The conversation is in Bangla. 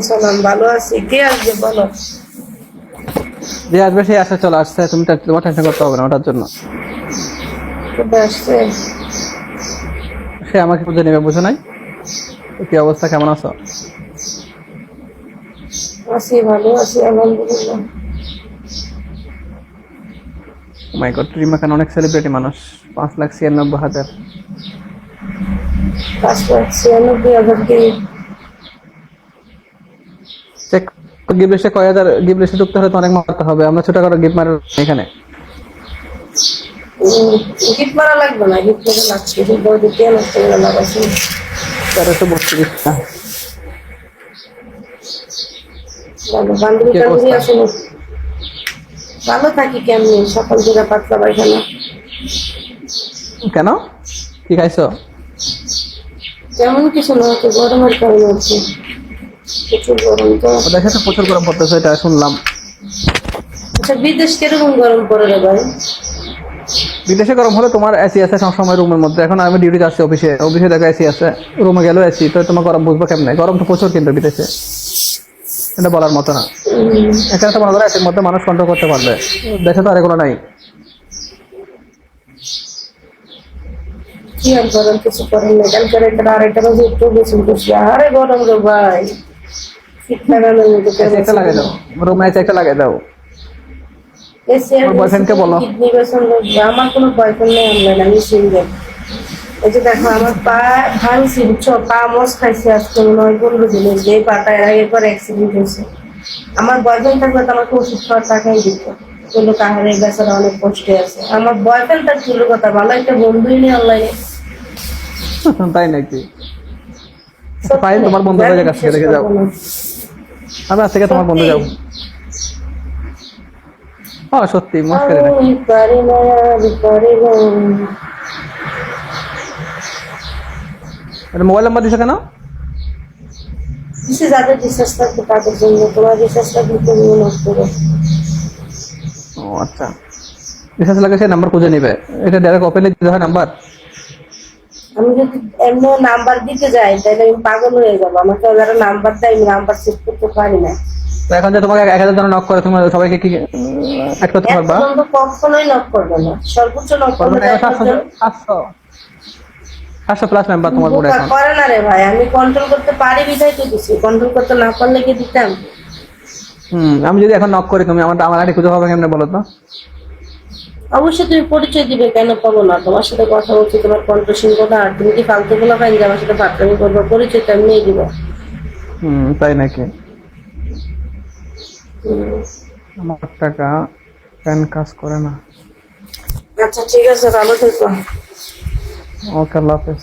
সালাম, ভালো আছি। কে আসবে বলো? যে আসবে সেই আসা চলে আসছে, তুমি তোমার টেনশন করতে হবে না ওটার জন্য। কোথা আসছে? সে আমাকে খুঁজে নেবে, বুঝো নাই? তো কি অবস্থা, কেমন আছো? আছি, ভালো আছি, আলহামদুলিল্লাহ। মাই গড, রিমা খান অনেক সেলিব্রিটি মানুষ। 5,96,000। 5,96,000 কি? চেক। গিফট লিস্টে কয় হাজার, গিফট লিস্টে ঢুকতে হলে তো অনেক মারতে হবে, আমরা ছোটখাটো গিফট মারি এখানে। গিফট মারা লাগবে না, গিফট করে লাগছে, বৌদি তেল আসতে গেলে লাগাচ্ছি। 1332টা। ভালো বান্ধবী কি টান্ধবী অবস্থা? আছে নাকি? ভালো থাকি কেমনি, সকাল থেকে পাতলা পায়খানা। কেন, কি খাইছো? তেমন কিছু না, হচ্ছে গরমের কারণে হচ্ছে, প্রচুর গরম তো। ও দেখে তো প্রচুর গরম পড়তেছে, এটা শুনলাম। আচ্ছা, বিদেশ কিরকম গরম পড়ে রে ভাই? বিদেশে গরম হলে তোমার এসি আছে সবসময় রুমের মধ্যে। এখন আমি ডিউটি যাচ্ছি অফিসে, অফিসে দেখো এসি আছে, রুমে গেলেও এসি, তো তোমার গরম বুঝবো কেমনে? গরম তো প্রচুর কিন্তু বিদেশে, এটা বলার মতো না। এখানে তো মনে করো এসির মধ্যে মানুষ কন্ট্রোল করতে পারবে, দেশে তো আর এগুলো নাই। কি আর গরম, কিছু করেন না। কালকে একটা আড়াইটা বাজে একটু বেশি করছি, আরে গরম রে ভাই। শীত লাগানোর মধ্যে এসি একটা লাগাই দাও, রুমে এসি একটা লাগাই দাও। এসি আর তোমার বয়ফ্রেন্ডকে বলো। কিডনি বেসন। আমার কোনো বয়ফ্রেন্ড নেই, অনলাইন, আমি সিঙ্গেল। এই যে দেখো আমার পা ভাঙছি, বুঝছো? পা মস খাইছে আজকে 9-15 দিনের, যে পাটা এর আগে একবার অ্যাক্সিডেন্ট হয়েছে। আমার বয়ফ্রেন্ড থাকলে তো আমাকে ওষুধ খাওয়ার টাকাই দিত, কিন্তু কাহারে বেচারা অনেক কষ্টে আছে। আমার বয়ফ্রেন্ড তার চুলের কথা ভালো, একটা বন্ধুই নেই অনলাইনে। তাই নাকি? ফাইন, তোমার বন্ধু হয়ে কাছ থেকে দেখে যাও। আমি আজ থেকে তোমার বন্ধু যাও। হ্যাঁ সত্যি, মুশকিল নাকি? আমি পারি না, আর পারি না। মোবাইল নাম্বার দিছো কেন? দিছে যাদের রিসার্চ থাকবে তাদের জন্য, তোমার রিসার্চ থাকলে তুমি নোট করো। ও আচ্ছা, রিসার্চ লাগে সেই নাম্বার খুঁজে নিবে, এটা ডাইরেক্ট ওপেনে দিতে হয় নাম্বার? আমি যদি এমনি নাম্বার দিতে যাই তাহলে আমি পাগল হয়ে যাবো। আমাকে যারা নাম্বার দেয় আমি নাম্বার সেভ করতে পারি না। তো এখন যে তোমাকে 1,000 জন নক করে, তুমি সবাইকে কি অ্যাড করতে এক পারবা? পর্যন্ত কখনোই নক করবে না, সর্বোচ্চ নক পারবে করবে না? 700 প্লাস মেম্বার তোমার বোর্ডে এখন। করে না রে ভাই। আমি কন্ট্রোল করতে পারি বিধাই তো দিছি, কন্ট্রোল করতে না পারলে কি দিতাম? আমি যদি এখন নক করি, তুমি আমার আইডি খুঁজে পাবে কেমনে বলো তো? অবশ্যই তুমি পরিচয় দিবে, কেন পাবো না? তোমার সাথে কথা বলছি, তোমার কণ্ঠ শুনবো না? আর তুমি কি ফালতু গুলো পাই যে আমার সাথে বাচ্চামি করবো? পরিচয় তো আমি নিয়ে দিব। তাই নাকি? হুম। আমার টাকা প্যান কাজ করে না। আচ্ছা ঠিক আছে, ভালো থেকো। ওকে, আল্লাহ হাফেজ।